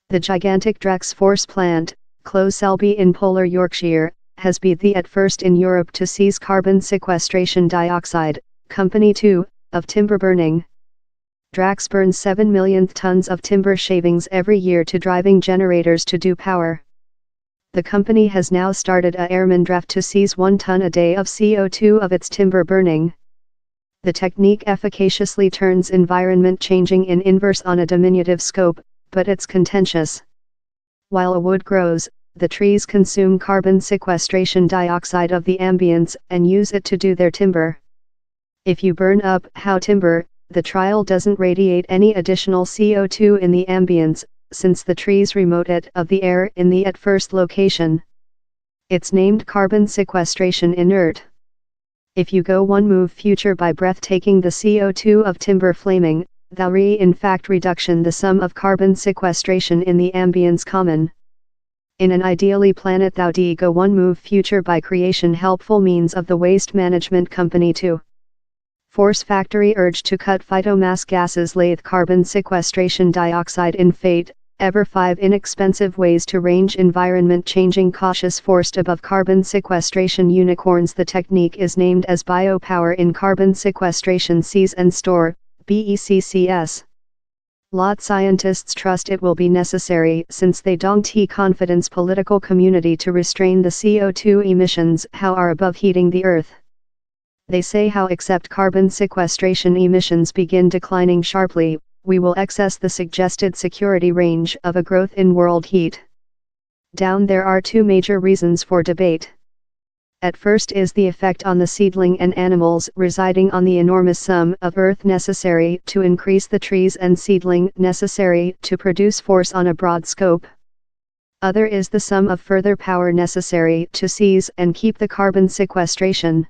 The gigantic Drax Force plant, close Selby in Polar Yorkshire, has been the at first in Europe to seize carbon sequestration dioxide, Company 2, of timber burning. Drax burns 7 million tons of timber shavings every year to driving generators to do power. The company has now started a airman draft to seize 1 ton a day of CO2 of its timber burning. The technique efficaciously turns environment changing in inverse on a diminutive scope, but it's contentious. While a wood grows, the trees consume carbon sequestration dioxide of the ambience and use it to do their timber. If you burn up how timber, the trial doesn't radiate any additional CO2 in the ambience, since the trees remote it of the air in the at first location. It's named carbon sequestration inert. If you go one move future by breathtaking the CO2 of timber flaming, thou in fact reduction the sum of carbon sequestration in the ambience common. In an ideally planet thou go one move future by creation helpful means of the waste management company to force factory urge to cut phytomass gases lathe carbon sequestration dioxide in fate, ever 5 inexpensive ways to range environment changing cautious forced above carbon sequestration unicorns. The technique is named as biopower in carbon sequestration seize and store, BECCS. Lot scientists trust it will be necessary since they don't confidence political community to restrain the CO2 emissions how are above heating the earth. They say how except carbon sequestration emissions begin declining sharply, we will access the suggested security range of a growth in world heat. Down there are 2 major reasons for debate. At first is the effect on the seedling and animals residing on the enormous sum of earth necessary to increase the trees and seedling necessary to produce force on a broad scope. Other is the sum of further power necessary to seize and keep the carbon sequestration.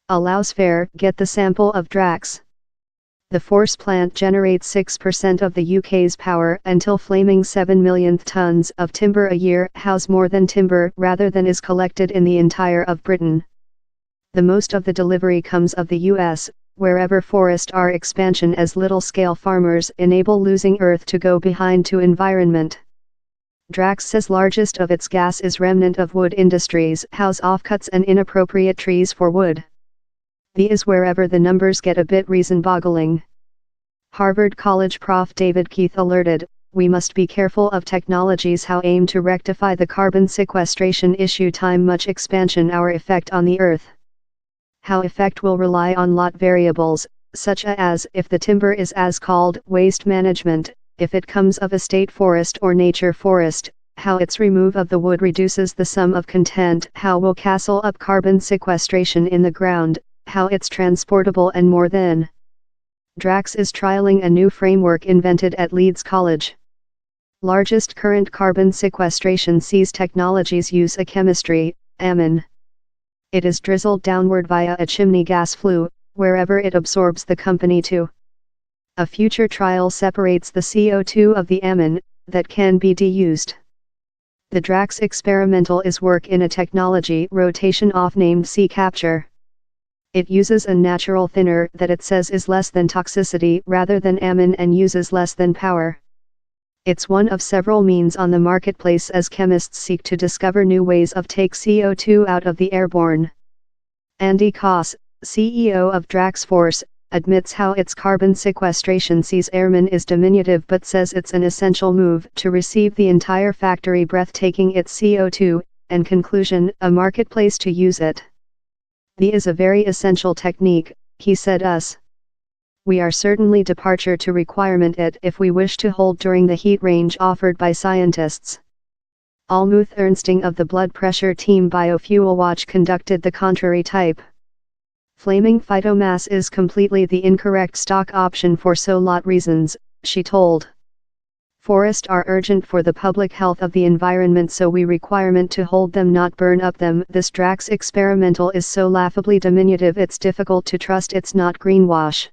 Allows fair get the sample of Drax. The force plant generates 6% of the UK's power until flaming 7 millionth tons of timber a year house more than timber rather than is collected in the entire of Britain. The most of the delivery comes of the US, wherever forest are expansion as little-scale farmers enable losing earth to go behind to environment. Drax says largest of its gas is remnant of wood industries house offcuts and inappropriate trees for wood. The is wherever the numbers get a bit reason-boggling. Harvard College Prof. David Keith alerted, we must be careful of technologies how aim to rectify the carbon sequestration issue time much expansion our effect on the earth. How effect will rely on lot variables, such as if the timber is as called waste management, if it comes of a state forest or nature forest, how its remove of the wood reduces the sum of content, how will castle up carbon sequestration in the ground, how it's transportable and more than. Drax is trialing a new framework invented at Leeds College. Largest current carbon sequestration sees technologies use a chemistry, amine. It is drizzled downward via a chimney gas flue, wherever it absorbs the company to. A future trial separates the CO2 of the amine, that can be deused. The Drax experimental is work in a technology rotation off named sea capture. It uses a natural thinner that it says is less than toxicity rather than amine and uses less than power. It's one of several means on the marketplace as chemists seek to discover new ways of take CO2 out of the airborne. Andy Koss, CEO of Drax Force, admits how its carbon sequestration sees airmen is diminutive but says it's an essential move to receive the entire factory breathtaking its CO2, and conclusion, a marketplace to use it. The is a very essential technique, he said us. We are certainly departure to requirement it if we wish to hold during the heat range offered by scientists. Almuth Ernsting of the Blood Pressure Team Biofuel Watch conducted the contrary type. Flaming phytomass is completely the incorrect stock option for so lot reasons, she told. Forests are urgent for the public health of the environment so we requirement to hold them not burn up them. This Drax experimental is so laughably diminutive it's difficult to trust it's not greenwash.